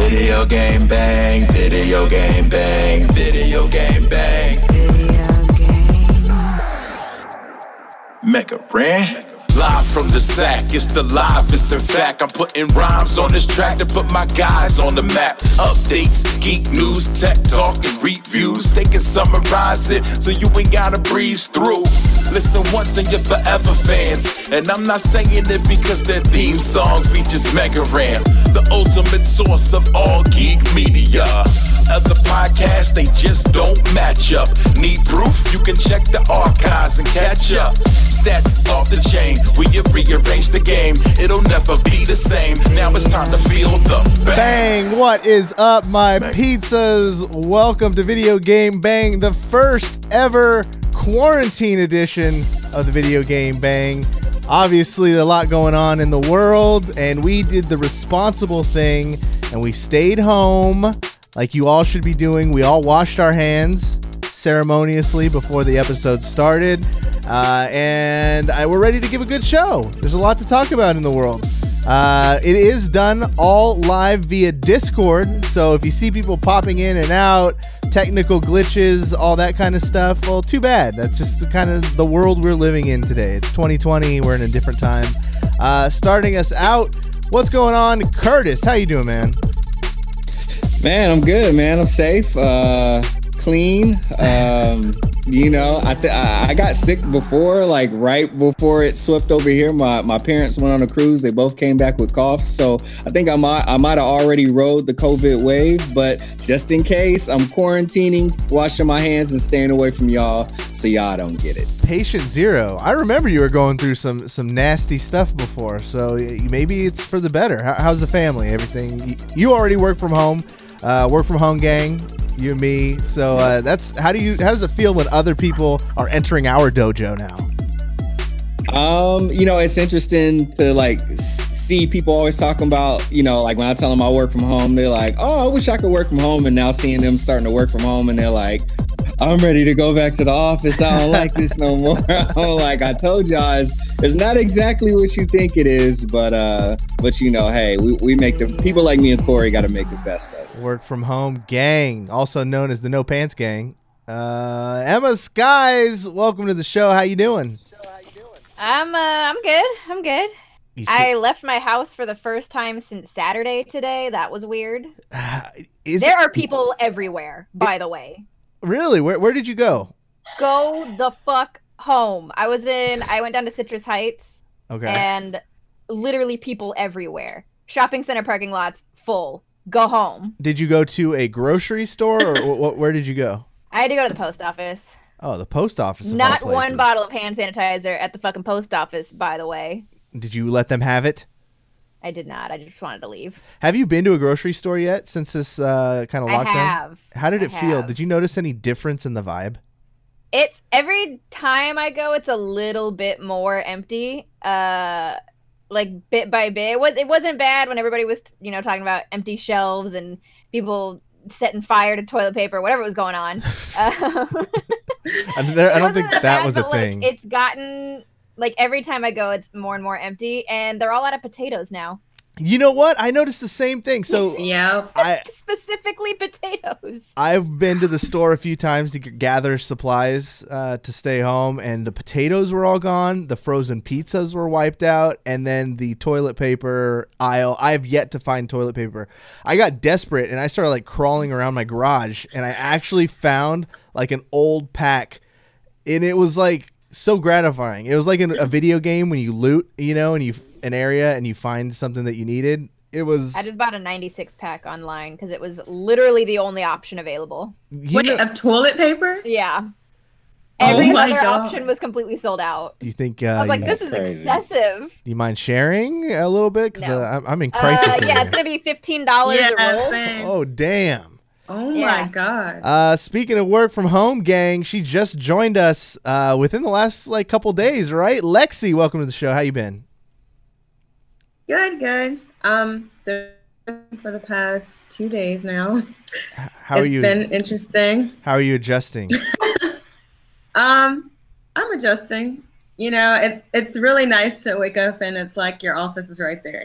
Video game bang, video game bang, video game bang. Video game. Mega Ran. Live from the sack, it's the livest. In fact, I'm putting rhymes on this track to put my guys on the map. Updates, geek news, tech talk, and reviews. They can summarize it so you ain't gotta breeze through. Listen once and you're forever fans. And I'm not saying it because their theme song features Mega Ran, the ultimate source of all geek media. Other podcasts, they just don't match up. Need proof? You can check the archives and catch up. Stats off the chain, we have rearranged the game. It'll never be the same. Now it's time to feel the bang. What is up, my pizzas? Welcome to Video Game Bang, the first ever quarantine edition of the Video Game Bang. Obviously, a lot going on in the world, and we did the responsible thing, and we stayed home like you all should be doing. We all washed our hands ceremoniously before the episode started, and we're ready to give a good show. There's a lot to talk about in the world. It is done all live via Discord, so if you see people popping in and out, technical glitches, all that kind of stuff, well, too bad. That's just the world we're living in today. It's 2020. We're in a different time. Starting us out, what's going on? Curtis, how you doing, man? Man, I'm good, man. I'm safe, clean. I got sick before, like right before it swept over here. My parents went on a cruise. They both came back with coughs. So I think I might have already rode the COVID wave, but just in case, I'm quarantining, washing my hands and staying away from y'all so y'all don't get it. Patient zero. I remember you were going through some nasty stuff before, so maybe it's for the better. How's the family? Everything? You already work from home. Work from home gang, you and me. So that's how does it feel when other people are entering our dojo now? It's interesting to see people always talking about, like when I tell them I work from home, they're like, oh, I wish I could work from home. And now seeing them starting to work from home and they're like, I'm ready to go back to the office. I don't like this no more. I'm like, I told y'all, it's not exactly what you think it is, but hey, we make the people like me and Corey got to make the best of it. Work from home gang, also known as the No Pants Gang. Emma Skies, welcome to the show. How you doing? I'm good. I left my house for the first time since Saturday today. That was weird. There are people everywhere, by the way. Really? Where did you go? Go the fuck home. I went down to Citrus Heights. Okay. And literally people everywhere. Shopping center parking lots full. Go home. Did you go to a grocery store or where did you go? I had to go to the post office. Oh, the post office. Not one bottle of hand sanitizer at the fucking post office, by the way. Did you let them have it? I did not. I just wanted to leave. Have you been to a grocery store yet since this kind of lockdown? I have. How did it feel? Did you notice any difference in the vibe? It's every time I go, it's a little bit more empty. Like bit by bit. It wasn't bad when everybody was, talking about empty shelves and people setting fire to toilet paper, whatever was going on. I don't think that was a thing. It's gotten every time I go, it's more and more empty, and they're all out of potatoes now. You know what? I noticed the same thing. So yeah, specifically potatoes. I've been to the store a few times to gather supplies to stay home, and the potatoes were all gone. The frozen pizzas were wiped out, and then the toilet paper aisle. I have yet to find toilet paper. I got desperate, and I started crawling around my garage, and I actually found an old pack, and it was so gratifying. It was like in a video game when you loot, and an area and you find something that you needed. It was. I just bought a 96 pack online because it was literally the only option available. Of toilet paper? Yeah. Every other option was completely sold out. Do you think? I was this is excessive. Do you mind sharing a little bit? Because no. I'm in crisis. Yeah, it's gonna be $15 a roll. Same. Oh damn. Oh my God. Speaking of work from home, gang, she just joined us within the last couple days, right? Lexi, welcome to the show. How you been? Good. For the past 2 days now. How are you? It's been interesting. How are you adjusting? I'm adjusting. It's really nice to wake up and it's like your office is right there,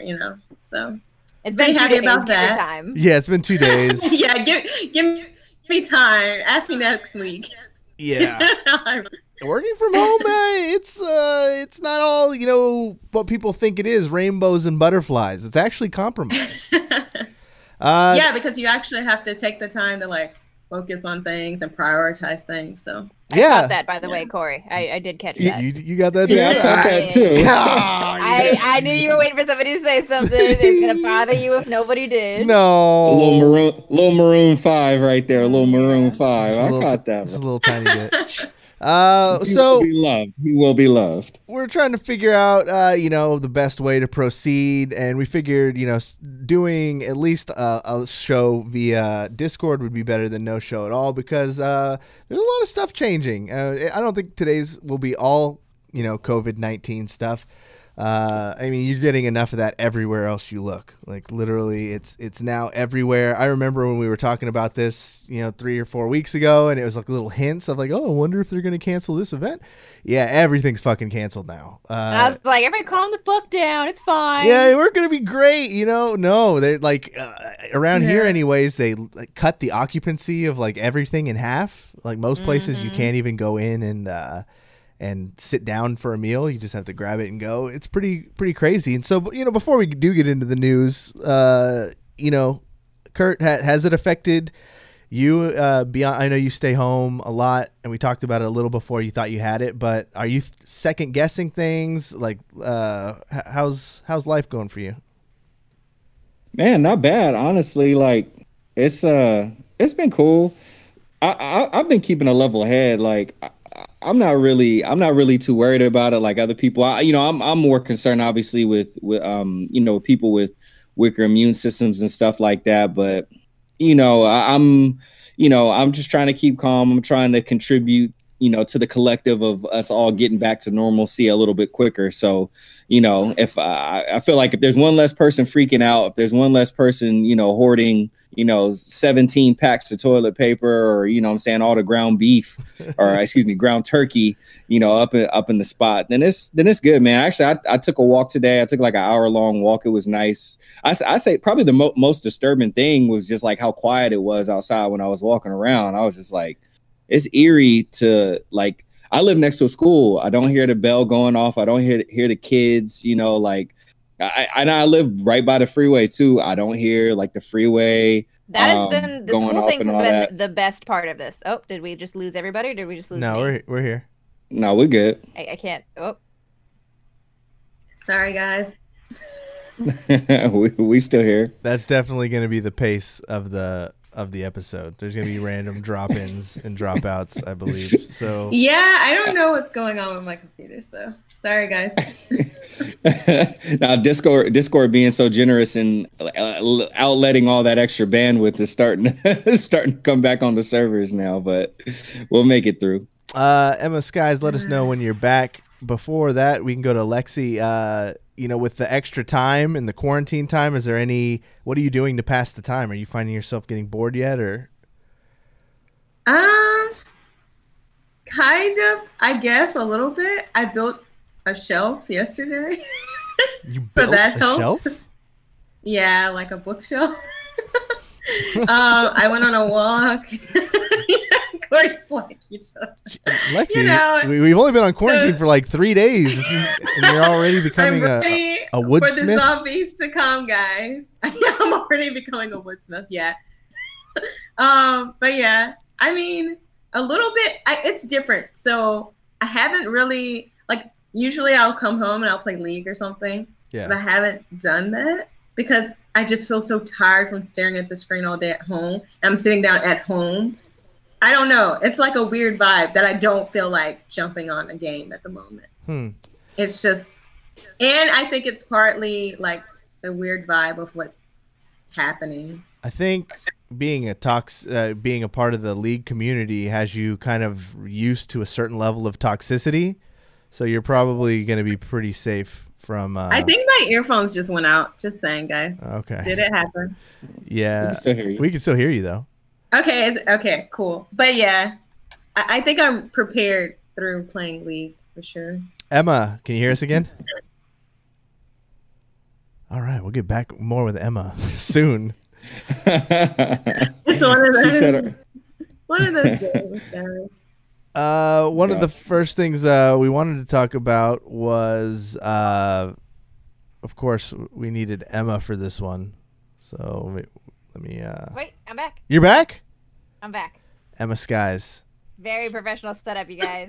So It's Pretty been 2 happy days. about Give it that. time. Yeah, it's been 2 days. Yeah, give me time. Ask me next week. Yeah. Working from home, it's not all, what people think it is, rainbows and butterflies. It's actually compromise. Yeah, because you actually have to take the time to like focus on things and prioritize things. So I caught that, by the way, Corey. I did catch that. You got that too? Yeah, I caught that too. I knew you were waiting for somebody to say something. It's gonna bother you if nobody did. No. Little maroon 5 right there. Little maroon 5. I caught that. Just a little tiny bit. He will be loved. We're trying to figure out, the best way to proceed, and we figured, doing at least a show via Discord would be better than no show at all, because there's a lot of stuff changing. I don't think today's will be all, COVID-19 stuff. I mean, you're getting enough of that everywhere else you look. Like literally, it's now everywhere. I remember when we were talking about this, 3 or 4 weeks ago, and it was like little hints of like, oh, I wonder if they're going to cancel this event. Yeah, everything's fucking canceled now. I was like, everybody calm the fuck down. It's fine. Yeah, we're going to be great. No, they're like around here anyways, they cut the occupancy of like everything in half. Like most places you can't even go in and sit down for a meal. You just have to grab it and go. It's pretty crazy. And so, before we do get into the news, Kurt, has it affected you beyond? I know you stay home a lot, and we talked about it a little before you thought you had it, but are you second guessing things? Like, how's life going for you? Man, not bad. Honestly, like it's been cool. I've been keeping a level head. Like, I'm not really too worried about it like other people. I'm more concerned obviously with people with weaker immune systems and stuff like that. But I'm just trying to keep calm. I'm trying to contribute, to the collective of us all getting back to normalcy a little bit quicker. So, if I feel like if there's one less person freaking out, if there's one less person, hoarding, 17 packs of toilet paper, or, all the ground beef or ground turkey, up in the spot, then it's good, man. Actually, I took a walk today. I took like an hour-long walk. It was nice. I say probably the most disturbing thing was just like how quiet it was outside when I was walking around. I was just like, it's eerie to like, I live next to a school. I don't hear the bell going off. I don't hear the kids, I live right by the freeway too. I don't hear like the freeway. That has been the school things has been the best part of this. Oh, did we just lose everybody, or did we just lose? No, me? we're here. No, we're good. I can't. Oh, sorry, guys. we still here. That's definitely going to be the pace of the episode. There's going to be random drop-ins and drop-outs, I believe. So yeah, I don't know what's going on with my computer, so sorry, guys. Now, Discord being so generous and outletting all that extra bandwidth is starting to come back on the servers now, but we'll make it through. Emma Skies, let us know when you're back. Before that, we can go to Lexi. With the extra time and the quarantine time, what are you doing to pass the time? Are you finding yourself getting bored yet, or? Kind of, I guess, a little bit. I built a shelf yesterday. You so built that a helped. shelf? Yeah, like a bookshelf. I went on a walk. Corey's like each other. Lexi, we've only been on quarantine for like 3 days, and you're already becoming a woodsmith. For the zombies to come, guys. I'm already becoming a woodsmith. Yeah. But yeah, I mean, a little bit. It's different. So I haven't really Usually I'll come home and I'll play League or something. Yeah. But I haven't done that because I just feel so tired from staring at the screen all day at home. I'm sitting down at home. I don't know. It's like a weird vibe that I don't feel like jumping on a game at the moment. It's just, and I think it's partly like the weird vibe of what's happening. I think being a part of the League community has you kind of used to a certain level of toxicity. So you're probably going to be pretty safe from... I think my earphones just went out. Just saying, guys. Okay. Did it happen? Yeah. We can still hear you. We can still hear you, though. Okay. Okay, cool. But yeah, I think I'm prepared through playing League for sure. Emma, can you hear us again? All right, we'll get back more with Emma soon. It's one of She those. said, One of those games, guys. One of the first things we wanted to talk about was, of course, we needed Emma for this one. So let me. Wait, I'm back. You're back, I'm back. Emma Skies. Very professional setup, you guys.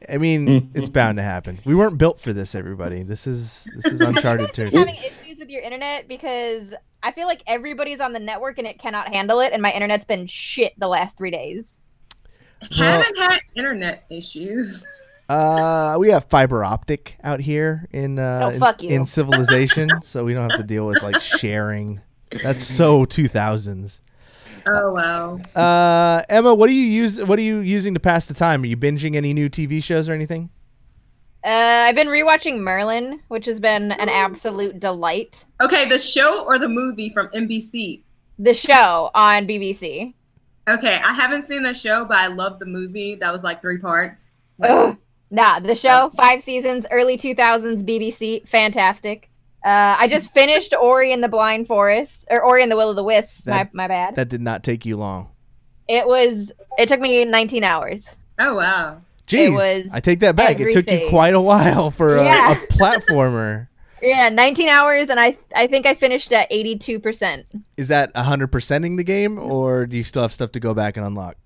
I mean, it's bound to happen. We weren't built for this, everybody. This is uncharted I'm territory. having issues with your internet because I feel like everybody's on the network and it cannot handle it, and my internet's been shit the last 3 days. Haven't had internet issues. We have fiber optic out here in fuck you. in civilization, so we don't have to deal with like sharing. That's so 2000s. Oh wow. Emma, what are you using to pass the time? Are you binging any new TV shows or anything? I've been rewatching Merlin, which has been an absolute delight. Okay, the show or the movie from NBC? The show on BBC. Okay, I haven't seen the show, but I love the movie. That was like 3 parts. Ugh. Nah, the show, 5 seasons, early 2000s BBC, fantastic. I just finished Ori and the Blind Forest, or Ori and the Will of the Wisps. My bad. That did not take you long. It took me 19 hours. Oh wow. Jeez, I take that back. It took you everything. quite a while for a Yeah. platformer. Yeah, 19 hours, and I think I finished at 82%. Is that 100%ing the game, or do you still have stuff to go back and unlock?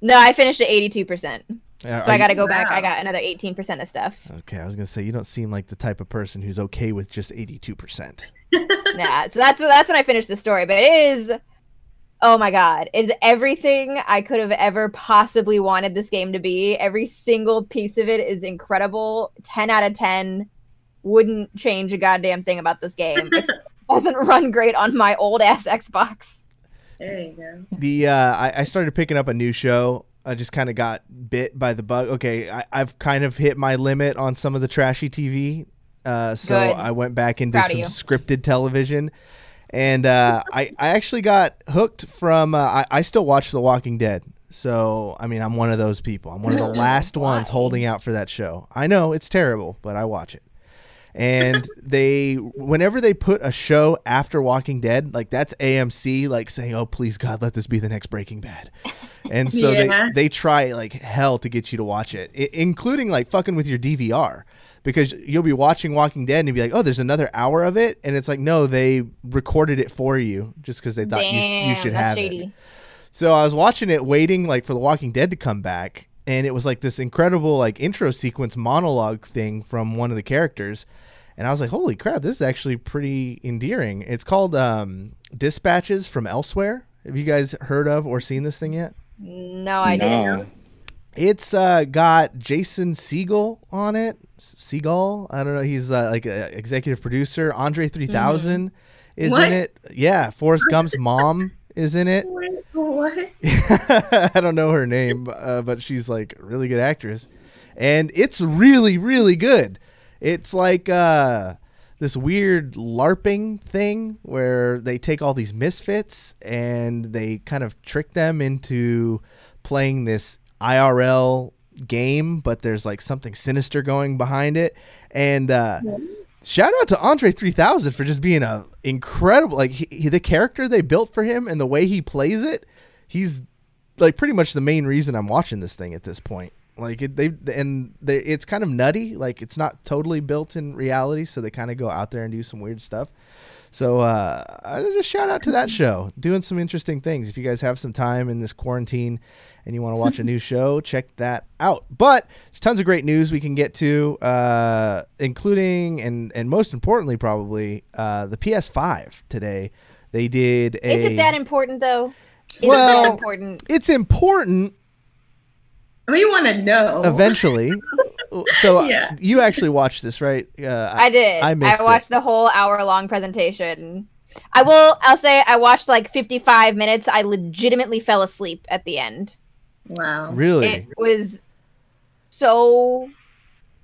No, I finished at 82%. So I got to go back. Wow. I got another 18% of stuff. Okay, I was gonna say you don't seem like the type of person who's okay with just 82%. Yeah, so that's when I finished the story. But it is, oh my god, it is everything I could have ever possibly wanted this game to be. Every single piece of it is incredible. 10 out of 10. Wouldn't change a goddamn thing about this game. It doesn't run great on my old ass Xbox. There you go. I started picking up a new show. I just kind of got bit by the bug. Okay, I've kind of hit my limit on some of the trashy TV. So Good. I went back into Proud of some you. scripted television. And I actually got hooked from, I still watch The Walking Dead. So, I mean, I'm one of those people. I'm one of the last ones holding out for that show. I know it's terrible, but I watch it. And whenever they put a show after Walking Dead, like that's AMC, like saying, "Oh, please God, let this be the next Breaking Bad." And so Yeah. they try like hell to get you to watch it, including like fucking with your DVR, because you'll be watching Walking Dead and you'll be like, "Oh, there's another hour of it," and it's like, no, they recorded it for you just because they thought you should that's have shady. it. So I was watching it, waiting like for The Walking Dead to come back, and it was like this incredible like intro sequence monologue thing from one of the characters. And I was like, holy crap, this is actually pretty endearing. It's called Dispatches from Elsewhere. Have you guys heard of or seen this thing yet? No, I didn't. It's got Jason Segel on it. Segel? I don't know. He's like an executive producer. Andre 3000 is What? in it. Yeah, Forrest Gump's mom is in it. Wait, what? I don't know her name, but she's like a really good actress. And it's really, really good. It's like this weird LARPing thing where they take all these misfits and they kind of trick them into playing this IRL game, but there's like something sinister going behind it. And shout out to Andre 3000 for just being a incredible, like the character they built for him and the way he plays it. He's like pretty much the main reason I'm watching this thing at this point. Like it's kind of nutty. Like it's not totally built in reality, so they kind of go out there and do some weird stuff. So I just shout out to that show, doing some interesting things. If you guys have some time in this quarantine and you want to watch a new show, check that out. But there's tons of great news we can get to, including and most importantly probably the PS5 today. They did Is it that important though? Is it Well, that important? It's important. We want to know. Eventually. So Yeah. you actually watched this, right? I did. I missed I watched it. the whole hour-long presentation. I'll say I watched like 55 minutes. I legitimately fell asleep at the end. Wow. Really? It was so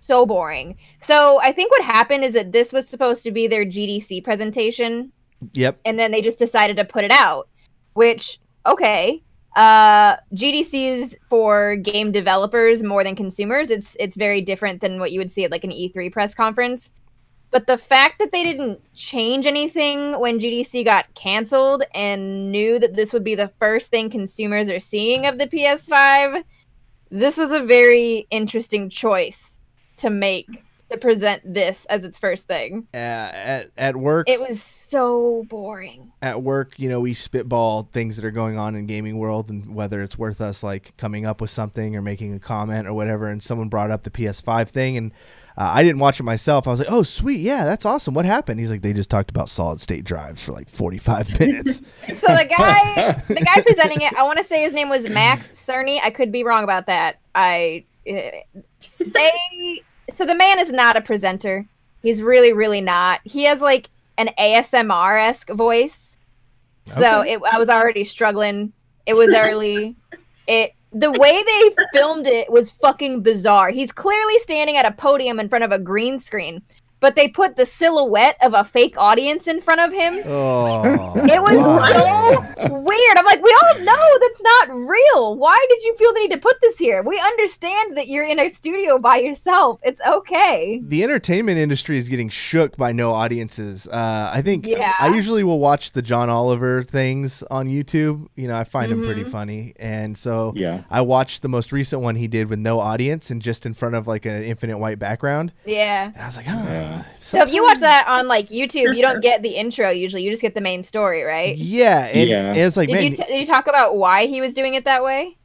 boring. So I think what happened is that this was supposed to be their GDC presentation, Yep. and then they just decided to put it out, which, okay. GDCs for game developers more than consumers. It's very different than what you would see at like an E3 press conference. But the fact that they didn't change anything when GDC got canceled and knew that this would be the first thing consumers are seeing of the PS5, this was a very interesting choice to make, to present this as its first thing. At work, It was so boring. at work, you know, we spitball things that are going on in gaming world and whether it's worth us like coming up with something or making a comment or whatever. And someone brought up the PS5 thing, and I didn't watch it myself. I was like, "Oh, sweet, yeah, that's awesome. What happened?" He's like, "They just talked about solid state drives for like 45 minutes." So the guy presenting it, I want to say his name was Max Cerny. I could be wrong about that. So the man is not a presenter. He's really, really not. He has like an ASMR-esque voice. So I was already struggling. It was early. The way they filmed it was fucking bizarre. He's clearly standing at a podium in front of a green screen, but they put the silhouette of a fake audience in front of him. Oh, It was so weird. I'm like, we all know that's not real. Why did you feel the need to put this here? We understand that you're in a studio by yourself. It's okay. the entertainment industry is getting shook by no audiences. I think Yeah. I usually will watch the John Oliver things on YouTube. You know, I find them pretty funny. And so Yeah. I watched the most recent one he did with no audience and just in front of like an infinite white background. Yeah. And I was like, oh. Yeah. So if you watch that on like YouTube, you don't get the intro usually. You just get the main story, right? Yeah. And Yeah. it's like, man, Did you talk about why he was doing it that way?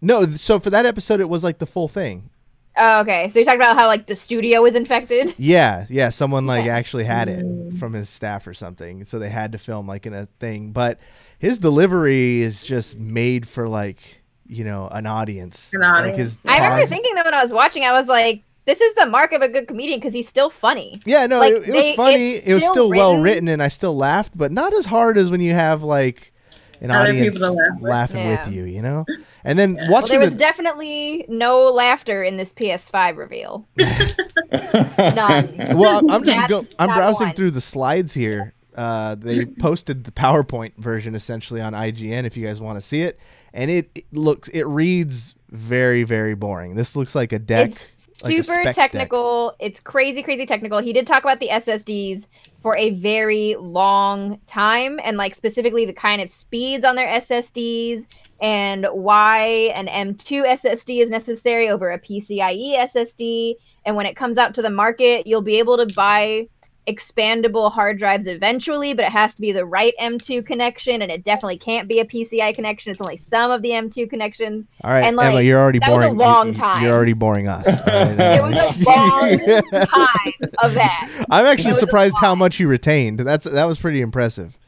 no. So for that episode, it was like the full thing. Oh, okay. So you talked about how like the studio was infected. Yeah, yeah. Someone like Yeah. actually had it from his staff or something, so they had to film like in a thing. But his delivery is just made for like, you know, an audience. An Like audience. his I remember pause- thinking that when I was watching, I was like, "This is the mark of a good comedian because he's still funny." Yeah, no, like, it was funny. it's It was still still well written. written, and I still laughed, but not as hard as when you have like an Other audience people to laugh with. laughing Yeah. with you, you know. And then Well, watching there was the definitely no laughter in this PS5 reveal. None. well, I'm just I'm Not browsing one. through the slides here. They posted the PowerPoint version essentially on IGN if you guys want to see it, and it reads very, very boring. This looks like a deck. It's like a super specs deck. technical. It's crazy, crazy technical. He did talk about the SSDs for a very long time, and like specifically the kind of speeds on their SSDs and why an M2 SSD is necessary over a PCIe SSD. And when it comes out to the market, you'll be able to buy expandable hard drives eventually, but it has to be the right M2 connection, and it definitely can't be a PCI connection. It's only some of the M2 connections. All right, and, like, Emma, you're already that was a boring. long time. You're already boring us. Right? It was a long time of that. I'm actually It was a surprised how lot. much you retained. That was pretty impressive.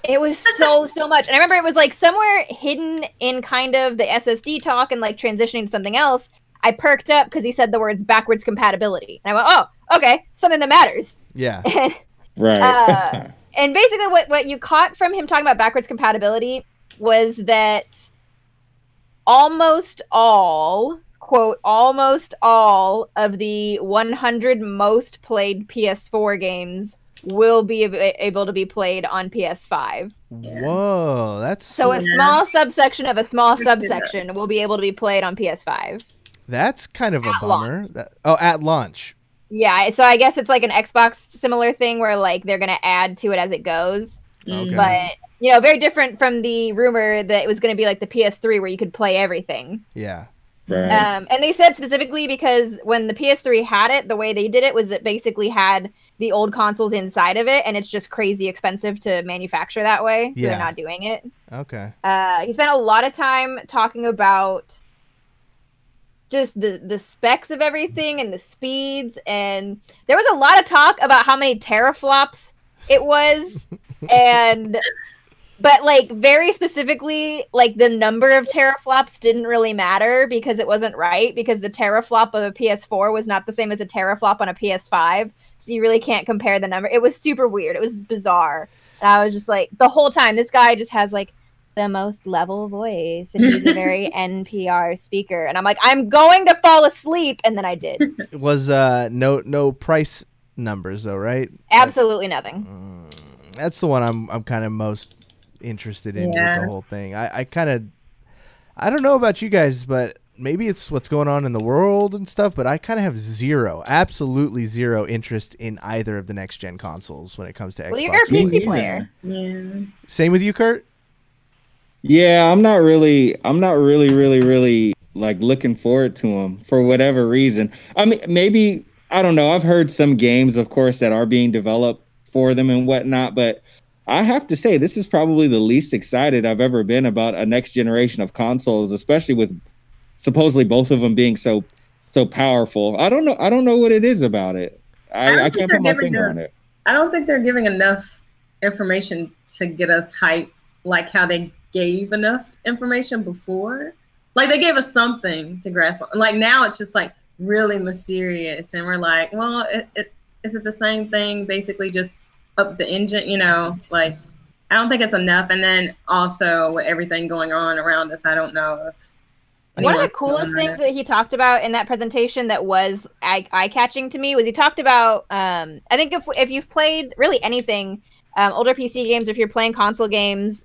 It was so much. And I remember it was like somewhere hidden in kind of the SSD talk and like transitioning to something else. I perked up because he said the words backwards compatibility. And I went, oh, okay, something that matters. Yeah. And, Right. and basically what you caught from him talking about backwards compatibility was that almost all, quote, almost all of the 100 most played PS4 games will be able to be played on PS5. Whoa, that's So a Yeah. small subsection of a small Good to know. subsection will be able to be played on PS5. that's kind of a At bummer. At launch. Yeah, so I guess it's like an Xbox similar thing where like they're gonna add to it as it goes. Okay. But you know, very different from the rumor that it was gonna be like the PS3 where you could play everything. Yeah. Right. And they said specifically because when the PS3 had it, the way they did it was it basically had the old consoles inside of it, and it's just crazy expensive to manufacture that way, so Yeah. they're not doing it. Okay. He spent a lot of time talking about just the specs of everything and the speeds, and there was a lot of talk about how many teraflops it was, but like very specifically, like the number of teraflops didn't really matter because it wasn't right, because the teraflop of a PS4 was not the same as a teraflop on a PS5, so you really can't compare the number. It was super weird. It was bizarre. And I was just like, the whole time, this guy just has like the most level voice, and he's a very NPR speaker. And I'm like, I'm going to fall asleep, and then I did. It was no price numbers though, right? Absolutely nothing. That's the one I'm kind of most interested in with Yeah. the whole thing. I don't know about you guys, but maybe it's what's going on in the world and stuff, but I kind of have absolutely zero interest in either of the next gen consoles when it comes to Xbox. Well, you're a Me PC neither. player. Yeah. Same with you, Kurt? Yeah, I'm not really like looking forward to them for whatever reason. I mean, maybe, I don't know. I've heard some games, of course, that are being developed for them and whatnot, but I have to say this is probably the least excited I've ever been about a next generation of consoles, especially with supposedly both of them being so powerful. I don't know what it is about it. I can't put my finger on it. I don't think they're giving enough information to get us hyped, like how they gave enough information before. Like they gave us something to grasp on. Like now it's just like really mysterious, and we're like, well, is it the same thing? Basically, just up the engine, you know? Like I don't think it's enough. And then also with everything going on around us, I don't know if. One of the coolest things that he talked about in that presentation that was eye-catching to me was he talked about, I think if you've played really anything, older PC games, if you're playing console games,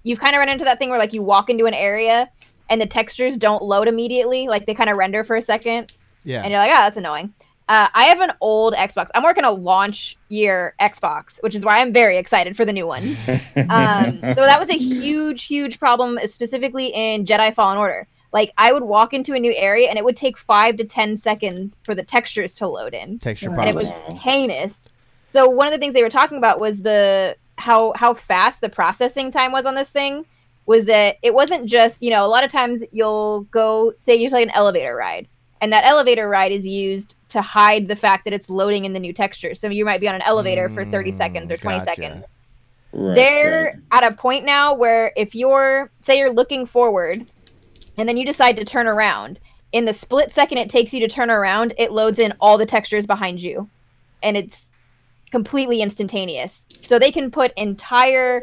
you've kind of run into that thing where like you walk into an area and the textures don't load immediately, like they kind of render for a second. Yeah. And you're like, oh, that's annoying. I have an old Xbox. I'm working a launch year Xbox, which is why I'm very excited for the new ones. So that was a huge problem, specifically in Jedi Fallen Order. Like I would walk into a new area and it would take 5 to 10 seconds for the textures to load in. Texture And it pops. was heinous. So one of the things they were talking about was how fast the processing time was on this thing. Was that it wasn't just, you know, a lot of times you'll go, say you take an elevator ride, and that elevator ride is used to hide the fact that it's loading in the new texture. So you might be on an elevator for 30 seconds or 20 gotcha. seconds. Right, They're at a point now where if you're looking forward and then you decide to turn around, in the split second it takes you to turn around, it loads in all the textures behind you. And it's completely instantaneous. So they can put entire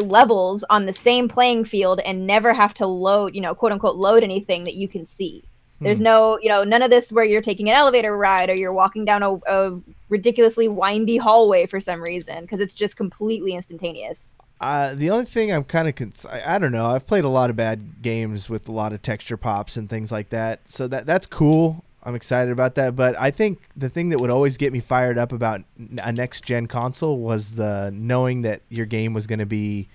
levels on the same playing field and never have to load, you know, quote unquote, load anything that you can see. There's no, you know, none of this where you're taking an elevator ride or you're walking down a ridiculously windy hallway for some reason, because it's just completely instantaneous. The only thing I'm kind of I don't know. I've played a lot of bad games with a lot of texture pops and things like that. So that's cool. I'm excited about that. But I think the thing that would always get me fired up about a next gen console was the knowing that your game was going to be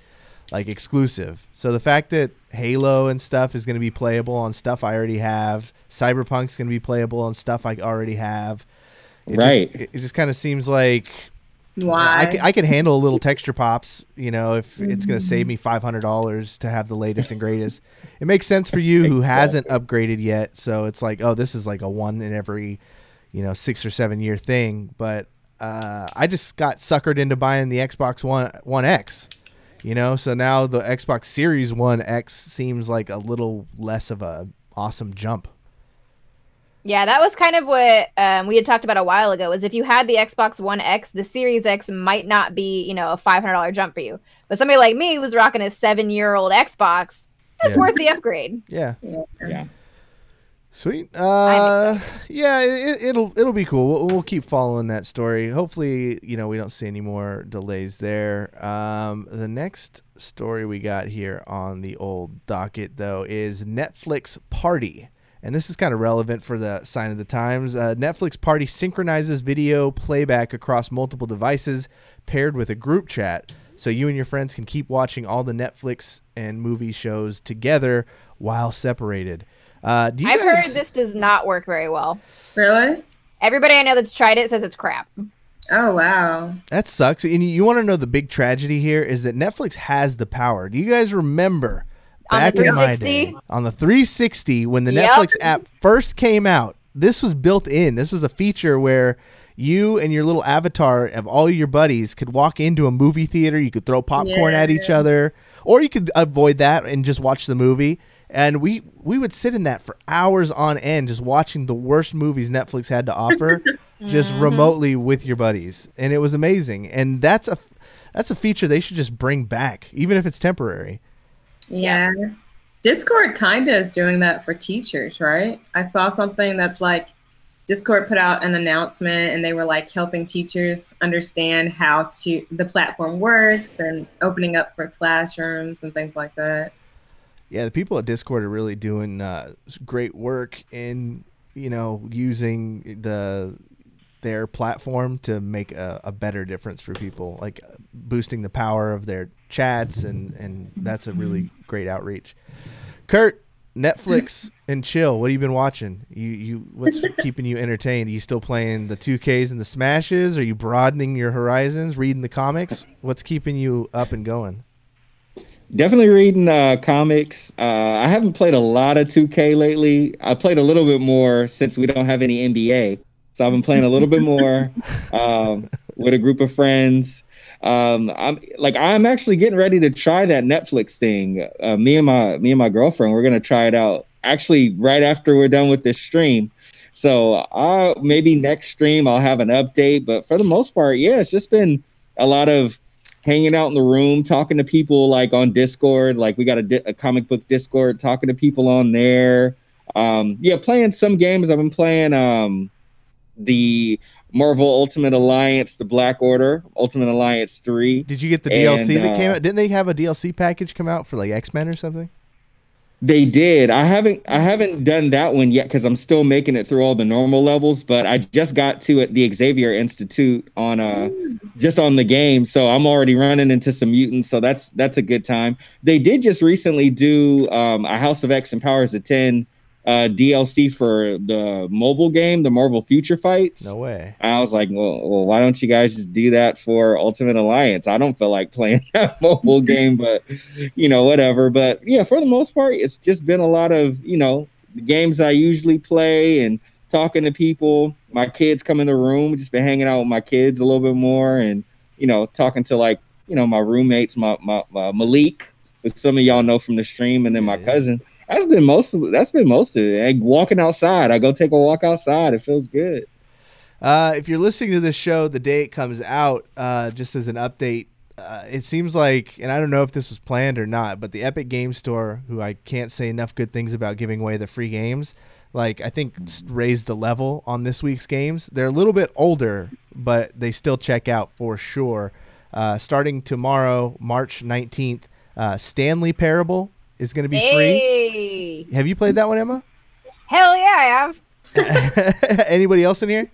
like exclusive. So the fact that Halo and stuff is going to be playable on stuff I already have, Cyberpunk's going to be playable on stuff I already have. It just kind of seems like Why? I can handle a little texture pops, you know, if it's going to save me $500 to have the latest and greatest. It makes sense for you who hasn't upgraded yet. So it's like, oh, this is like a one in every, 6 or 7 year thing. But I just got suckered into buying the Xbox One X, so now the Xbox Series One X seems like a little less of a awesome jump. Yeah, that was kind of what we had talked about a while ago, is if you had the Xbox One X, the Series X might not be, a $500 jump for you. But somebody like me who's rocking a 7-year-old Xbox, it's worth the upgrade. Yeah. Yeah. Sweet. Yeah, it'll be cool. We'll keep following that story. Hopefully, we don't see any more delays there. The next story we got here on the old docket, though, is Netflix Party. And this is kind of relevant for the sign of the times. Netflix Party synchronizes video playback across multiple devices paired with a group chat, so you and your friends can keep watching all the Netflix and movie shows together while separated. I've heard this does not work very well. Really? Everybody I know that's tried it says it's crap. Oh, wow. That sucks. And you want to know the big tragedy here is that Netflix has the power. Do you guys remember back in my day, on the 360, when the Netflix app first came out, this was built in. This was a feature where you and your little avatar of all your buddies could walk into a movie theater. You could throw popcorn at each other, or you could avoid that and just watch the movie. And we would sit in that for hours on end, just watching the worst movies Netflix had to offer, just remotely with your buddies. And it was amazing. And that's a feature they should just bring back, even if it's temporary. Yeah. Discord kind of is doing that for teachers, right? I saw something that's like Discord put out an announcement and they were like helping teachers understand how the platform works and opening up for classrooms and things like that. Yeah, the people at Discord are really doing great work in, using their platform to make a better difference for people, like boosting the power of their chats, and that's a really great outreach. Kurt, Netflix and chill. What have you been watching? What's keeping you entertained? Are you still playing the 2Ks and the Smashes? Are you broadening your horizons, reading the comics? What's keeping you up and going? Definitely reading comics. I haven't played a lot of 2K lately. I played a little bit more since we don't have any NBA. So I've been playing a little bit more with a group of friends. I'm actually getting ready to try that Netflix thing. Me and my girlfriend, we're gonna try it out actually right after we're done with this stream. So maybe next stream I'll have an update. But for the most part, yeah, it's just been a lot of hanging out in the room, talking to people like on Discord. Like we got a comic book Discord, talking to people on there. Playing some games. I've been playing the Marvel Ultimate Alliance, the Black Order, Ultimate Alliance 3. Did you get the DLC that came out? Didn't they have a DLC package come out for like X-Men or something? They did. I haven't done that one yet because I'm still making it through all the normal levels, but I just got to it, the Xavier Institute on just on the game, so I'm already running into some mutants, so that's a good time. They did just recently do a House of X and Powers of 10 DLC for the mobile game, the Marvel Future Fights. No way. I was like, well, why don't you guys just do that for Ultimate Alliance? I don't feel like playing that mobile game, but whatever. But yeah, for the most part, it's just been a lot of, the games I usually play and talking to people. My kids come in the room, just been hanging out with my kids a little bit more and, talking to my roommates, my Malik, which some of y'all know from the stream, and then my cousin. That's been most of it. And walking outside, I go take a walk outside. It feels good. If you're listening to this show the day it comes out, just as an update, it seems like, and I don't know if this was planned or not, but the Epic Game Store, who I can't say enough good things about giving away the free games, I think raised the level on this week's games. They're a little bit older, but they still check out for sure. Starting tomorrow, March 19th, Stanley Parable is going to be free. Have you played that one, Emma? Hell yeah, I have. Anybody else in here?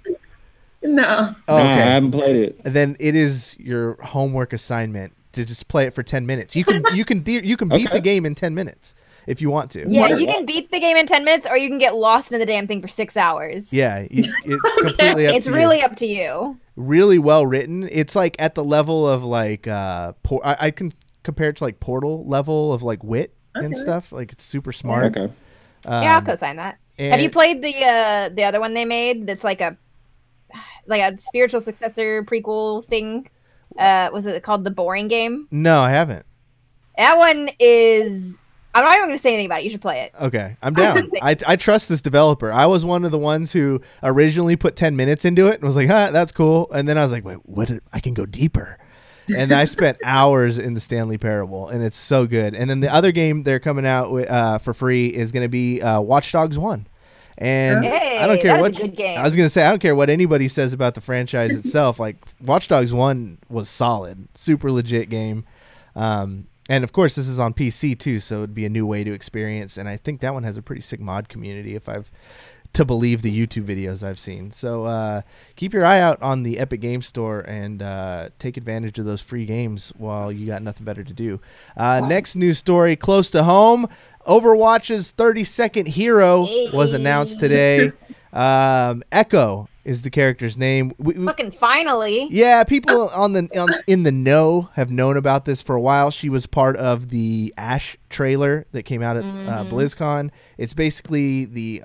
No. Oh, okay. No, I haven't played it. Then it is your homework assignment to just play it for 10 minutes. You can beat the game in 10 minutes if you want to. Yeah, you can beat the game in 10 minutes, or you can get lost in the damn thing for 6 hours. Yeah, it's completely up to you. It's really up to you. Really well written. It's like at the level of I can compare it to like Portal level of like wit and stuff. Like it's super smart. Okay. Yeah, I'll co-sign that. Have you played the other one they made? That's like a spiritual successor prequel thing. Was it called The Boring Game? No, I haven't. That one is. I'm not even going to say anything about it. You should play it. Okay, I'm down. I trust this developer. I was one of the ones who originally put 10 minutes into it and was like, that's cool. And then I was like, wait, I can go deeper. And I spent hours in the Stanley Parable, and it's so good. And then the other game they're coming out with, for free is going to be Watch Dogs 1. And I don't care what. Good game. I was going to say, I don't care what anybody says about the franchise itself. Like Watch Dogs 1 was solid, super legit game. And of course, this is on PC too, so it'd be a new way to experience. And I think that one has a pretty sick mod community, if I've to believe the YouTube videos I've seen. So keep your eye out on the Epic Game Store and take advantage of those free games while you got nothing better to do. Next news story close to home. Overwatch's 30-second hero was announced today. Echo is the character's name. Fucking finally. Yeah, people in the know have known about this for a while. She was part of the Ashe trailer that came out at BlizzCon. It's basically the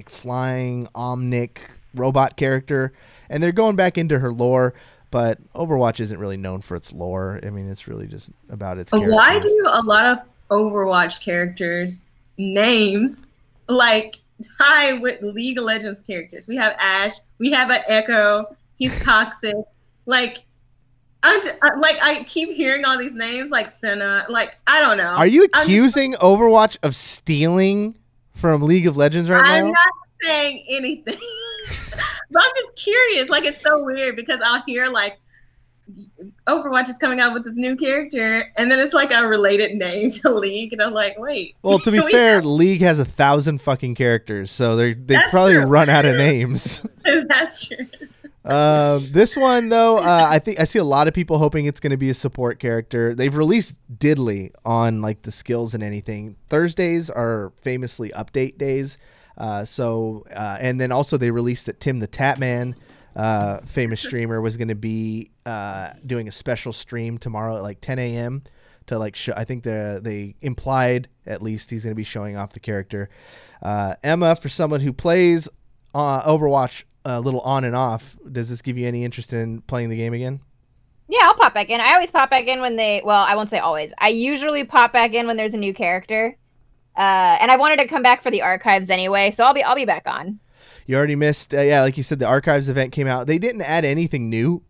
flying Omnic robot character, and they're going back into her lore. But Overwatch isn't really known for its lore. I mean, it's really just about its characters. Why do a lot of Overwatch characters names tie with League of Legends characters? We have Ashe, we have an Echo, he's toxic. I keep hearing all these names like Senna. I don't know. Are you accusing Overwatch of stealing from League of Legends now? I'm not saying anything. But I'm just curious. It's so weird because I'll hear Overwatch is coming out with this new character, and then it's like a related name to League, and I'm like, wait. Well, to be fair, League has 1,000 fucking characters, so they probably true. run out of names. That's true. This one though, I think I see a lot of people hoping it's going to be a support character. They've released Diddley on like the skills and anything. Thursdays are famously update days. And then also they released that Tim the Tatman, famous streamer, was going to be doing a special stream tomorrow at like 10 a.m. to like show. I think they implied at least he's going to be showing off the character. Emma, for someone who plays Overwatch a little on and off, does this give you any interest in playing the game again? Yeah, I'll pop back in. I always pop back in when I won't say always. I usually pop back in when there's a new character. And I wanted to come back for the archives anyway, so I'll be back on. You already missed, like you said, the archives event came out. They didn't add anything new.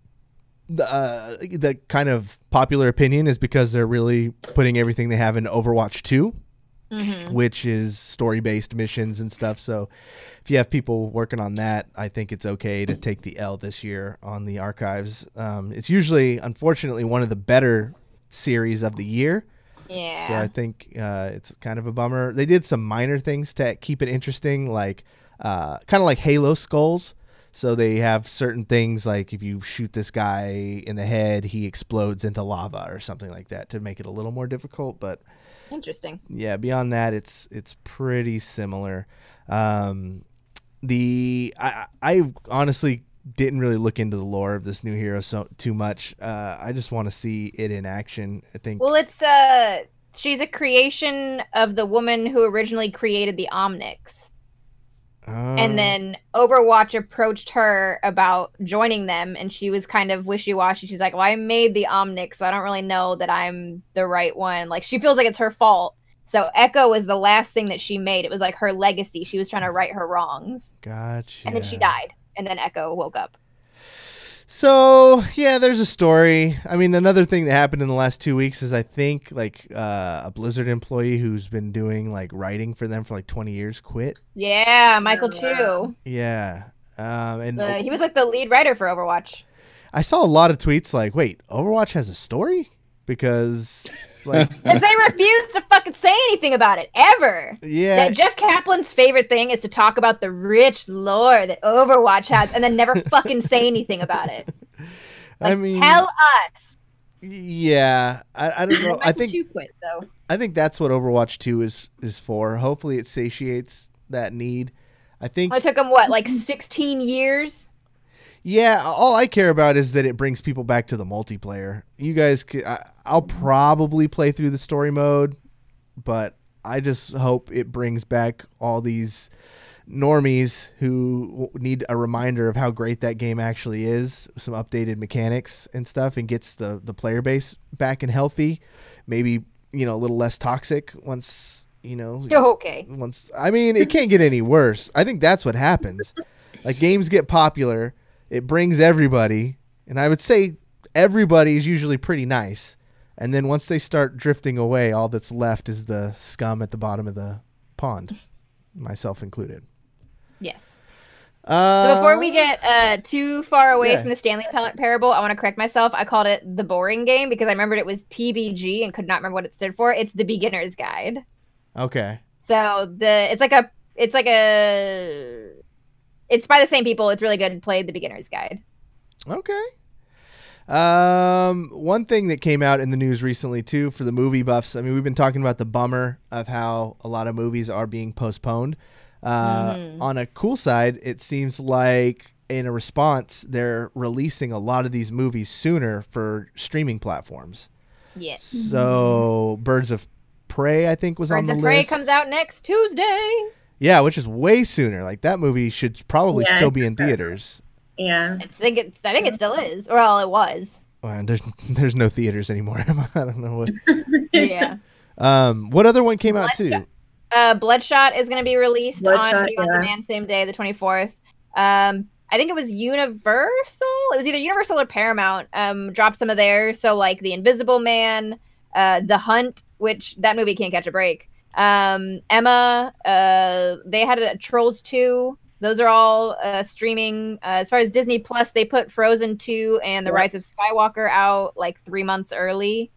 The kind of popular opinion is because they're really putting everything they have in Overwatch 2, which is story-based missions and stuff. So if you have people working on that, I think it's okay to take the L this year on the archives. It's usually, unfortunately, one of the better series of the year. Yeah. So I think it's kind of a bummer. They did some minor things to keep it interesting, like kind of like Halo Skulls. So they have certain things like if you shoot this guy in the head, he explodes into lava or something like that to make it a little more difficult. But interesting. Yeah, beyond that, it's pretty similar. I honestly didn't really look into the lore of this new hero too much. I just want to see it in action. I think. Well, it's she's a creation of the woman who originally created the Omnics. And then Overwatch approached her about joining them, and she was kind of wishy-washy. She's like, well, I made the Omnics, so I don't really know that I'm the right one. Like, she feels like it's her fault. So Echo was the last thing that she made. It was like her legacy. She was trying to right her wrongs. Gotcha. And then she died. And then Echo woke up. So, yeah, there's a story. I mean, another thing that happened in the last 2 weeks is I think like a Blizzard employee who's been doing like writing for them for like 20 years quit. Yeah, Michael Chu. Yeah. And he was like the lead writer for Overwatch. I saw a lot of tweets like, wait, Overwatch has a story? Because like because they refuse to fucking say anything about it ever. Yeah. That Jeff Kaplan's favorite thing is to talk about the rich lore that Overwatch has and then never fucking say anything about it. Like, I mean, tell us. Yeah, I don't know. I think you quit though. I think that's what Overwatch 2 is for. Hopefully, it satiates that need. I think it took them what, like 16 years. Yeah, all I care about is that it brings people back to the multiplayer. You guys, I'll probably play through the story mode, but I just hope it brings back all these normies who need a reminder of how great that game actually is, some updated mechanics and stuff, and gets the player base back and healthy. Maybe, a little less toxic once, Okay. Once, I mean, it can't get any worse. I think that's what happens. Like, games get popular. It brings everybody, and I would say everybody is usually pretty nice. And then once they start drifting away, all that's left is the scum at the bottom of the pond, myself included. Yes. So before we get too far away from the Stanley Parable, I want to correct myself. I called it The Boring Game because I remembered it was TBG and could not remember what it stood for. It's The Beginner's Guide. Okay. So it's by the same people. It's really good. Play The Beginner's Guide. Okay. One thing that came out in the news recently too for the movie buffs. I mean, we've been talking about the bummer of how a lot of movies are being postponed. On a cool side, it seems like in a response, they're releasing a lot of these movies sooner for streaming platforms. Yes. So Birds of Prey, I think, was on the list. Birds of Prey comes out next Tuesday. Yeah, which is way sooner. Like, that movie should probably still be in theaters. Yeah. I think it still is. Well, it was. Well, there's no theaters anymore. I don't know what. Yeah. What other one came out too? Bloodshot is going to be released on Video On Demand same day, the 24th. I think it was Universal. It was either Universal or Paramount. Dropped some of theirs. So like The Invisible Man, The Hunt, which that movie can't catch a break. Emma, they had a Trolls 2, Those are all streaming. As far as Disney Plus, they put Frozen 2 and The Rise of Skywalker out like 3 months early.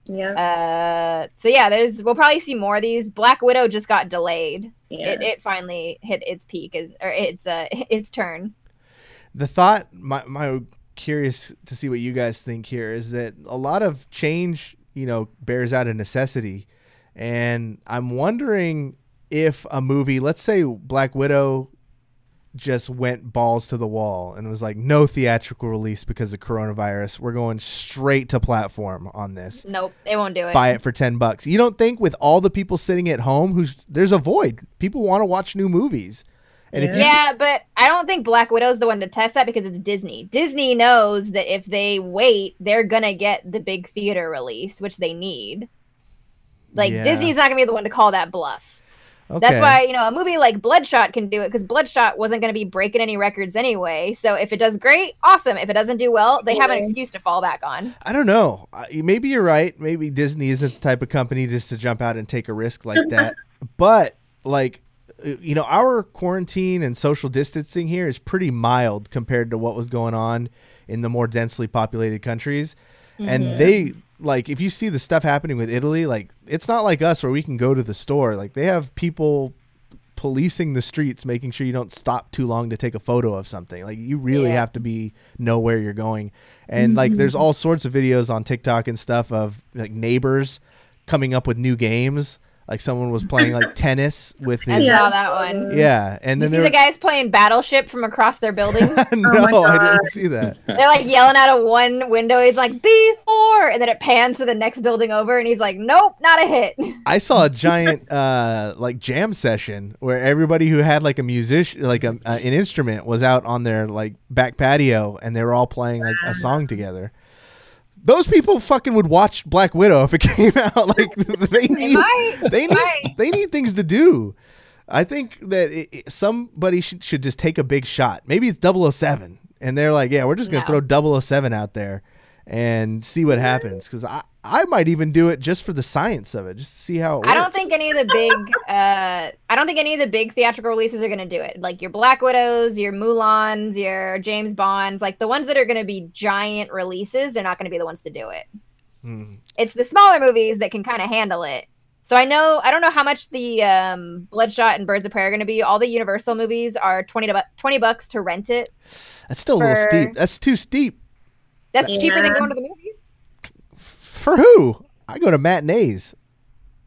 Yeah. So yeah, we'll probably see more of these. Black Widow just got delayed. Yeah. It finally hit its peak, or its turn. The thought, my curious to see what you guys think here, is that a lot of change, bears out of necessity. And I'm wondering if a movie, let's say Black Widow just went balls to the wall and was like, no theatrical release because of coronavirus. We're going straight to platform on this. Nope, they won't do it. Buy it for $10. You don't think with all the people sitting at home, there's a void. People want to watch new movies. And yeah, but I don't think Black Widow's the one to test that because it's Disney. Disney knows that if they wait, they're gonna get the big theater release, which they need. Like, Disney's not gonna be the one to call that bluff. Okay. That's why, a movie like Bloodshot can do it, because Bloodshot wasn't going to be breaking any records anyway. So if it does great, awesome. If it doesn't do well, they have an excuse to fall back on. I don't know. Maybe you're right. Maybe Disney isn't the type of company just to jump out and take a risk like that. But, our quarantine and social distancing here is pretty mild compared to what was going on in the more densely populated countries. Mm-hmm. And they... if you see the stuff happening with Italy, it's not like us where we can go to the store. They have people policing the streets, making sure you don't stop too long to take a photo of something. You really have to know where you're going. And there's all sorts of videos on TikTok and stuff of neighbors coming up with new games. Someone was playing tennis with his... I saw that one. Yeah. And then the guys playing Battleship from across their building? No, I didn't see that. They're yelling out of one window. He's like, B4! And then it pans to the next building over and he's like, nope, not a hit. I saw a giant jam session where everybody who had a musician, an instrument, was out on their back patio and they were all playing a song together. Those people fucking would watch Black Widow if it came out. They need things to do. I think that somebody should just take a big shot. Maybe it's 007, and they're like, yeah, we're just gonna throw 007 out there and see what happens. Because I might even do it just for the science of it, just to see how it works. I don't think any of the big theatrical releases are gonna do it. Your Black Widows, your Mulans, your James Bonds, the ones that are gonna be giant releases, they're not gonna be the ones to do it. It's the smaller movies that can kind of handle it. So I don't know how much the Bloodshot and Birds of Prey are gonna be. All the Universal movies are $20 to rent it. That's still a little steep. That's too steep. That's cheaper than going to the movies. For who? I go to matinees.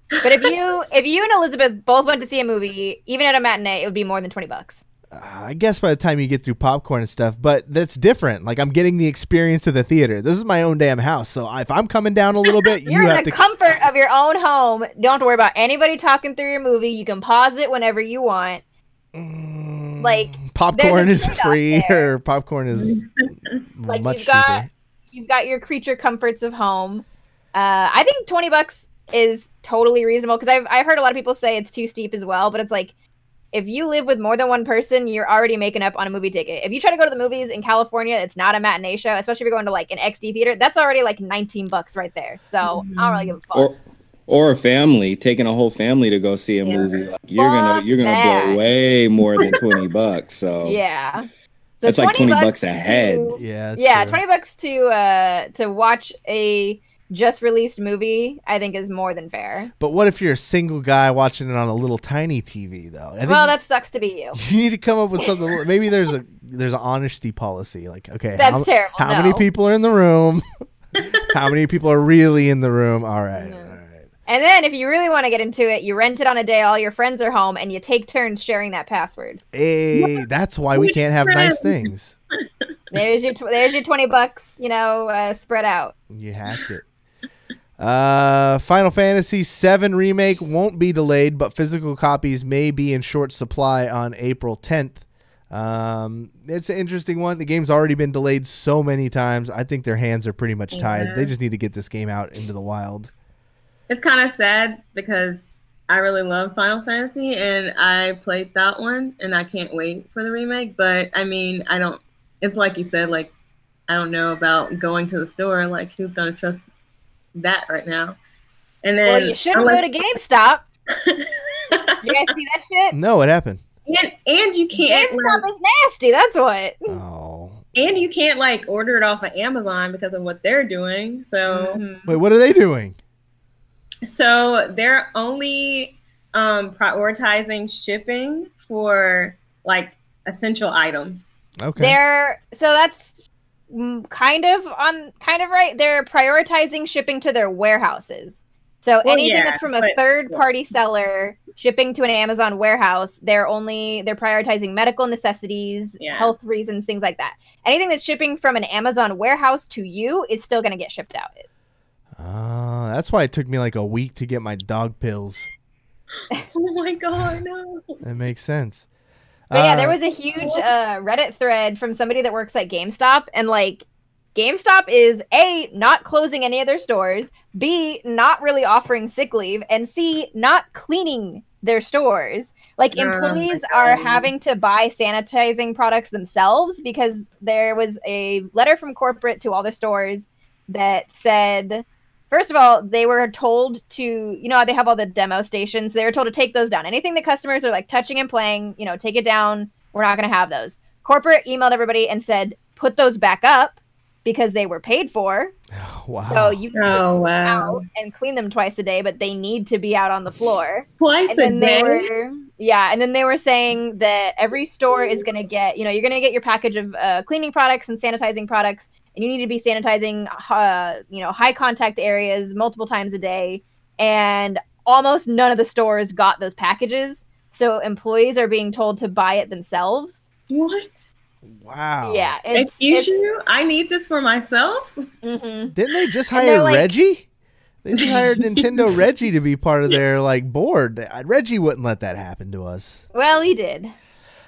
But if you and Elizabeth both went to see a movie, even at a matinee, it would be more than $20. I guess by the time you get through popcorn and stuff, but that's different. I'm getting the experience of the theater. This is my own damn house, so if I'm coming down a little bit, you're in the comfort of your own home. You don't have to worry about anybody talking through your movie. You can pause it whenever you want. Popcorn is free, or popcorn is much cheaper. You've got your creature comforts of home. I think $20 is totally reasonable, because I've heard a lot of people say it's too steep as well, but it's if you live with more than one person, you're already making up on a movie ticket. If you try to go to the movies in California, it's not a matinee show, especially if you're going to an XD theater, that's already $19 right there. So I don't really give a fuck. Or a family, taking a whole family to go see a movie. You're gonna blow way more than $20. So yeah. So that's $20 a head. Yeah, $20 to watch a just released movie, I think, is more than fair. But what if you're a single guy watching it on a little tiny TV, though? That sucks to be you. You need to come up with something. Maybe there's an honesty policy. Okay, that's terrible. How many people are in the room? How many people are really in the room? All right. And then if you really want to get into it, you rent it on a day all your friends are home, and you take turns sharing that password. Hey, that's why we can't have nice things. There's your $20, spread out. You hacked it. Final Fantasy VII Remake won't be delayed, but physical copies may be in short supply on April 10th. It's an interesting one. The game's already been delayed so many times. I think their hands are pretty much tied. They just need to get this game out into the wild. It's kind of sad because I really love Final Fantasy and I played that one and I can't wait for the remake. But I mean, it's like you said, I don't know about going to the store. Who's going to trust that right now? And then, you shouldn't go to GameStop. You guys see that shit? No, what happened? And you can't GameStop is nasty. That's what. Oh. and you can't like order it off of Amazon because of what they're doing. So Mhm. Wait, what are they doing? so they're only prioritizing shipping for like essential items. Okay. So that's kind of right. They're prioritizing shipping to their warehouses. So Well, anything yeah, that's from a but- third-party seller shipping to an Amazon warehouse, they're prioritizing medical necessities, Yeah. health reasons, things like that. Anything that's shipping from an Amazon warehouse to you is still going to get shipped out. That's why it took me like a week to get my dog pills. Oh my god, no. That makes sense. But yeah, there was a huge Reddit thread from somebody that works at GameStop, and like GameStop is A, not closing any of their stores, B, not really offering sick leave, and C, not cleaning their stores. Like Oh my employees God. are having to buy sanitizing products themselves because there was a letter from corporate to all the stores that said, first of all, they were told to, you know, how they have all the demo stations. They were told to take those down. Anything that customers are like touching and playing, you know, take it down. We're not going to have those. Corporate emailed everybody and said, put those back up because they were paid for. Wow. So you can Oh put them wow. out and clean them twice a day, but they need to be out on the floor. Twice And a then they day. were, yeah, and then they were saying that every store is going to get, you know, you're going to get your package of cleaning products and sanitizing products, and you need to be sanitizing, you know, high contact areas multiple times a day. And almost none of the stores got those packages, so employees are being told to buy it themselves. What? Wow. Yeah, Excuse you? I need this for myself? Mm-hmm. Didn't they just And they're hire like- Reggie? They just hired Nintendo Reggie to be part of their like board. Reggie wouldn't let that happen to us. Well, he did.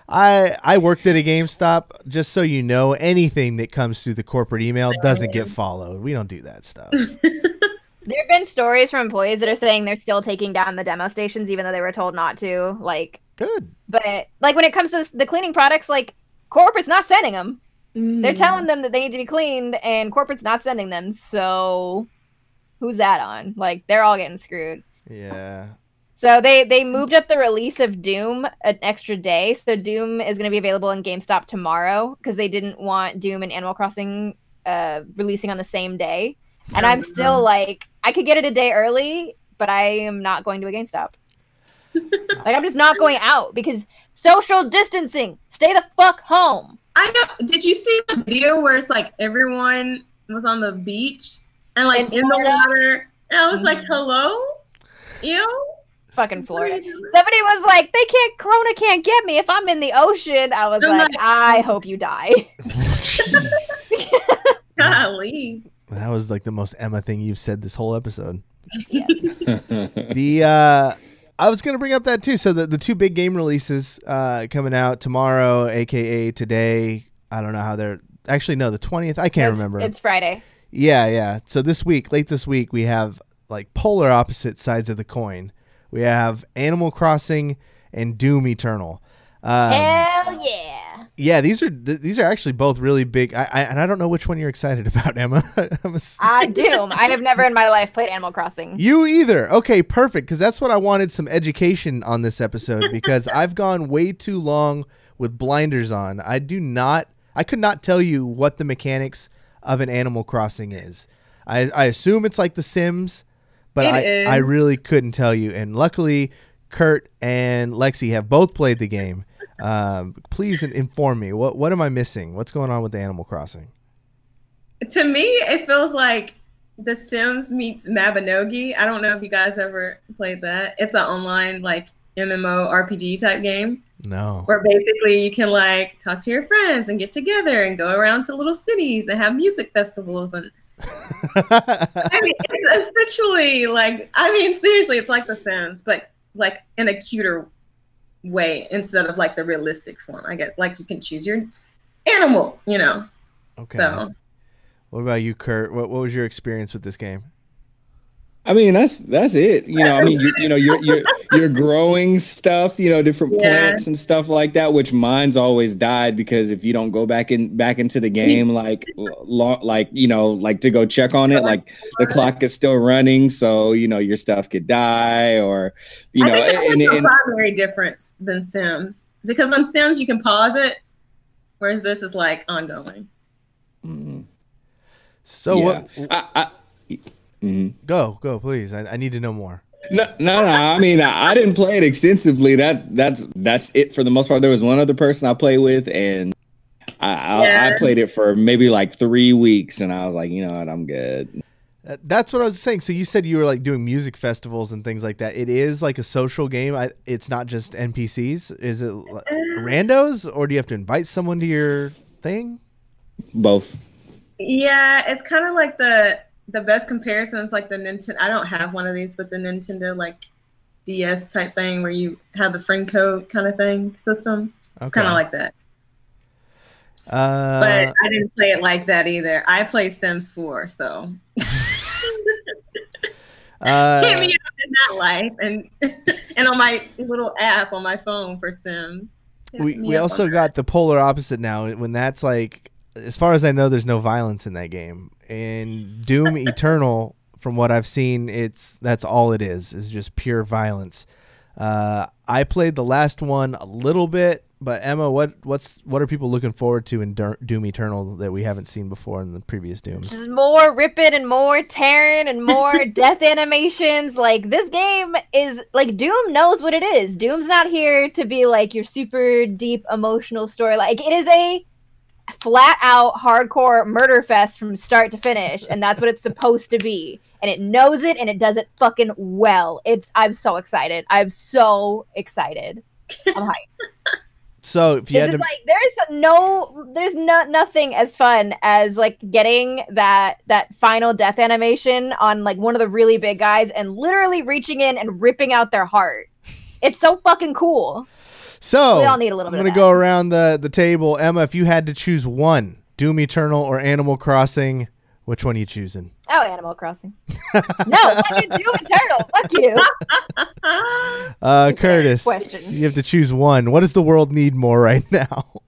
I worked at a GameStop. Just so you know, anything that comes through the corporate email doesn't get followed. We don't do that stuff. There have been stories from employees that are saying they're still taking down the demo stations, even though they were told not to. Like, Good. but like when it comes to the cleaning products, like corporate's not sending them. They're Mm. telling them that they need to be cleaned, and corporate's not sending them. So, who's that on? Like, they're all getting screwed. Yeah. So they moved up the release of Doom an extra day. So Doom is going to be available in GameStop tomorrow because they didn't want Doom and Animal Crossing releasing on the same day. And I'm still like, I could get it a day early, but I am not going to a GameStop. Like, I'm just not going out because social distancing. Stay the fuck home. I know. Did you see the video where it's like everyone was on the beach and like In in the Florida? water? And I was like, Mhm. hello? Ew? Fucking What are Florida. you doing? Somebody was like, Corona can't get me if I'm in the ocean. I was I'm like, like- I hope you die. Jeez. Golly. That was like the most Emma thing you've said this whole episode. Yes. I was gonna bring up that too. So the two big game releases coming out tomorrow, aka today. I don't know how they're actually no, the 20th. I can't remember. It's Friday. Yeah. So this week, late this week, we have like polar opposite sides of the coin. We have Animal Crossing and Doom Eternal. Hell yeah. Yeah, these are actually both really big. And I don't know which one you're excited about, Emma. Doom. I have never in my life played Animal Crossing. You either. Okay, perfect. Because that's what I wanted, some education on this episode, because I've gone way too long with blinders on. I could not tell you what the mechanics of an Animal Crossing is. I assume it's like The Sims, but It is. I really couldn't tell you. And luckily, Kurt and Lexi have both played the game. Please inform me. What am I missing? What's going on with the Animal Crossing? To me, it feels like The Sims meets Mabinogi. I don't know if you guys ever played that. It's an online like MMO RPG type game No. where basically you can like talk to your friends and get together and go around to little cities and have music festivals. And I mean, it's essentially like, I mean, seriously, it's like The Sims, but like in a cuter way instead of like the realistic form. I get like you can choose your animal, you know. Okay. So What about you, Kurt? What was your experience with this game? I mean, that's it. You know, I mean, you're growing stuff, you know, different Yeah. plants and stuff like that. Which mine's always died because if you don't go back into the game, like you know, like to go check on it, like the clock is still running, so you know your stuff could die, or you know, I think that's and a primary difference than Sims. Because on Sims you can pause it, whereas this is like ongoing. So yeah. what? Go, please. I need to know more. No. I mean, I didn't play it extensively. That's it for the most part. There was one other person I played with, and I played it for maybe like 3 weeks, and I was like, you know what, I'm good. That's what I was saying. So you said you were like doing music festivals and things like that. It is like a social game. It's not just NPCs. Is it like randos, or do you have to invite someone to your thing? Both. Yeah, it's kind of like the best comparison is like the Nintendo. I don't have one of these, but the Nintendo like DS type thing where you have the friend code kind of thing system. It's kind of like that. But I didn't play it like that either. I play Sims 4, so hit me up in that life and on my little app on my phone for Sims. We also got the polar opposite now. When that's like, as far as I know, there's no violence in that game. In Doom Eternal, from what I've seen, that's all it is just pure violence. I played the last one a little bit, but Emma, what are people looking forward to in Doom Eternal that we haven't seen before in the previous Dooms? Just more ripping and more tearing and more death animations. Like, this game is like, Doom knows what it is. Doom's not here to be like your super deep emotional story. Like, it is a flat out hardcore murder fest from start to finish, and that's what it's supposed to be. And it knows it, and it does it fucking well. I'm so excited. I'm hyped. So if you had to, like, there's nothing as fun as like getting that final death animation on like one of the really big guys and literally reaching in and ripping out their heart. It's so fucking cool. So we all need a little bit. I'm gonna go around the table. Emma, if you had to choose one, Doom Eternal or Animal Crossing, which one are you choosing? Oh, Animal Crossing. No, fucking Doom Eternal. Fuck you. Curtis, you have to choose one. What does the world need more right now?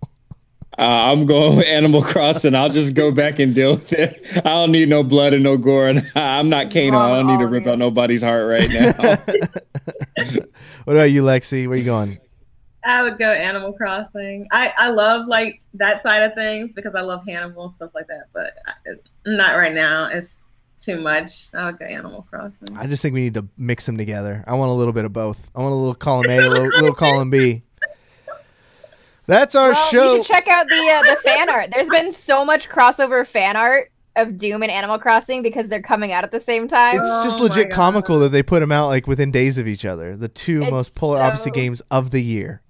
I'm going with Animal Crossing. I'll just go back and deal with it. I don't need no blood and no gore. And I'm not Kano. I don't need to rip out nobody's heart right now. What about you, Lexi? Where are you going? I would go Animal Crossing. I love like that side of things because I love Hannibal and stuff like that, but not right now. It's too much. I would go Animal Crossing. I just think we need to mix them together. I want a little bit of both. I want a little column A, a little column B. That's our show. You should check out the fan art. There's been so much crossover fan art of Doom and Animal Crossing because they're coming out at the same time. It's just legit comical that they put them out like within days of each other. The two most polar opposite games of the year.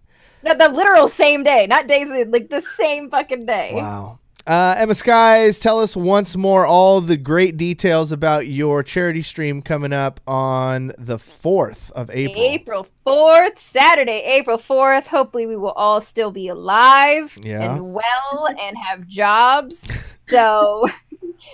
No, the literal same day, not days, like the same fucking day. Wow. Emma Skies, tell us once more all the great details about your charity stream coming up on the 4th of April. April 4th, Saturday, April 4th. Hopefully we will all still be alive and well and have jobs. So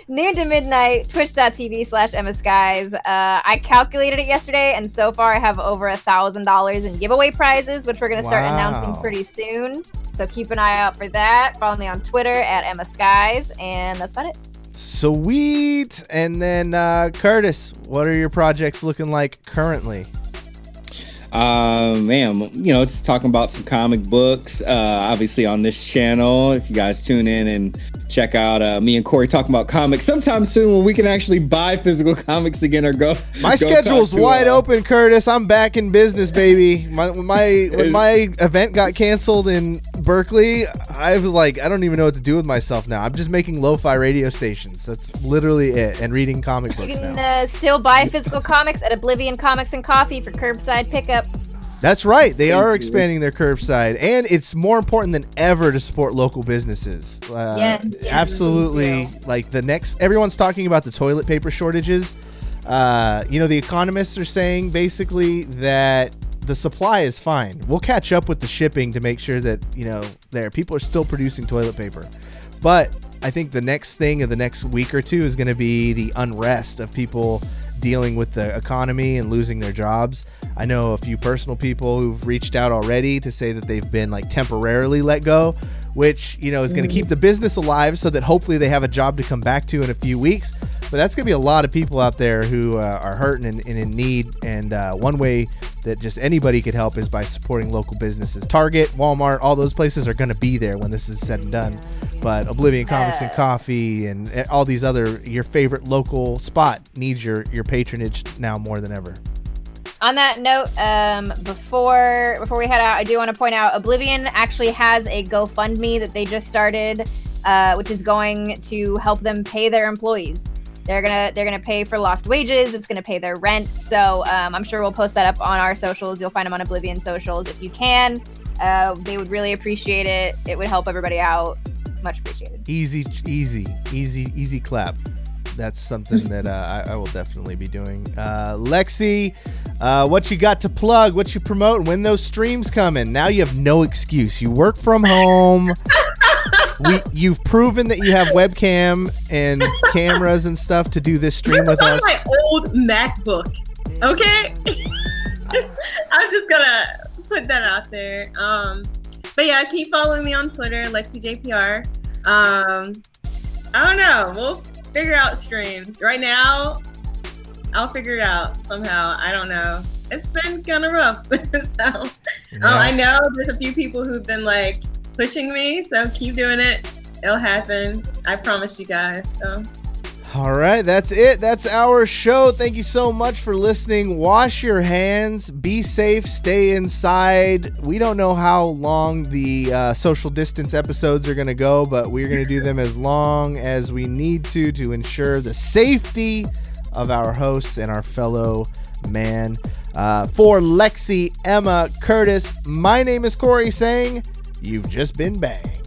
noon to midnight, twitch.tv/Emma Skies. I calculated it yesterday, and so far I have over $1,000 in giveaway prizes, which we're going to start announcing pretty soon. So keep an eye out for that. Follow me on Twitter @Emma Skies, and that's about it. Sweet. And then Curtis, what are your projects looking like currently? Man, it's talking about some comic books, obviously on this channel. If you guys tune in and check out me and Corey talking about comics sometime soon when we can actually buy physical comics again or go. My schedule's wide open, Curtis. I'm back in business, baby. When my event got canceled in Berkeley, I was like, I don't even know what to do with myself now. I'm just making lo-fi radio stations. That's literally it, and reading comic books. You can still buy physical comics at Oblivion Comics and Coffee for curbside pickup. That's right. They are expanding their curbside, and it's more important than ever to support local businesses. Yes, absolutely. Like everyone's talking about the toilet paper shortages. The economists are saying basically that the supply is fine. We'll catch up with the shipping to make sure that, people are still producing toilet paper. But I think the next thing of the next week or two is going to be the unrest of people dealing with the economy and losing their jobs. I know a few personal people who've reached out already to say that they've been like temporarily let go, which, is going to keep the business alive so that hopefully they have a job to come back to in a few weeks. But that's going to be a lot of people out there who are hurting and in need. And one way that just anybody could help is by supporting local businesses. Target, Walmart, all those places are going to be there when this is said and done. But Oblivion Comics and Coffee and all these other, your favorite local spot needs your patronage now more than ever. On that note, before we head out, I do want to point out Oblivion actually has a GoFundMe that they just started, which is going to help them pay their employees. They're gonna pay for lost wages. It's gonna pay their rent. So I'm sure we'll post that up on our socials. You'll find them on Oblivion socials if you can. They would really appreciate it. It would help everybody out. Much appreciated. Easy clap. That's something that I will definitely be doing. Lexi, what you got to plug? What you promote? When those streams coming? Now you have no excuse. You work from home. You've proven that you have webcam and cameras and stuff to do this stream with us. My old MacBook. Okay. I'm just gonna put that out there. But yeah, keep following me on Twitter, LexiJPR. I don't know. We'll figure out streams. Right now, I'll figure it out somehow. I don't know. It's been kind of rough. So I know there's a few people who've been like pushing me. So keep doing it. It'll happen. I promise you guys. So. All right, that's it. That's our show. Thank you so much for listening. Wash your hands. Be safe. Stay inside. We don't know how long the social distance episodes are going to go, but we're going to do them as long as we need to ensure the safety of our hosts and our fellow man. For Lexi, Emma, Curtis, my name is Corey saying, you've just been banged.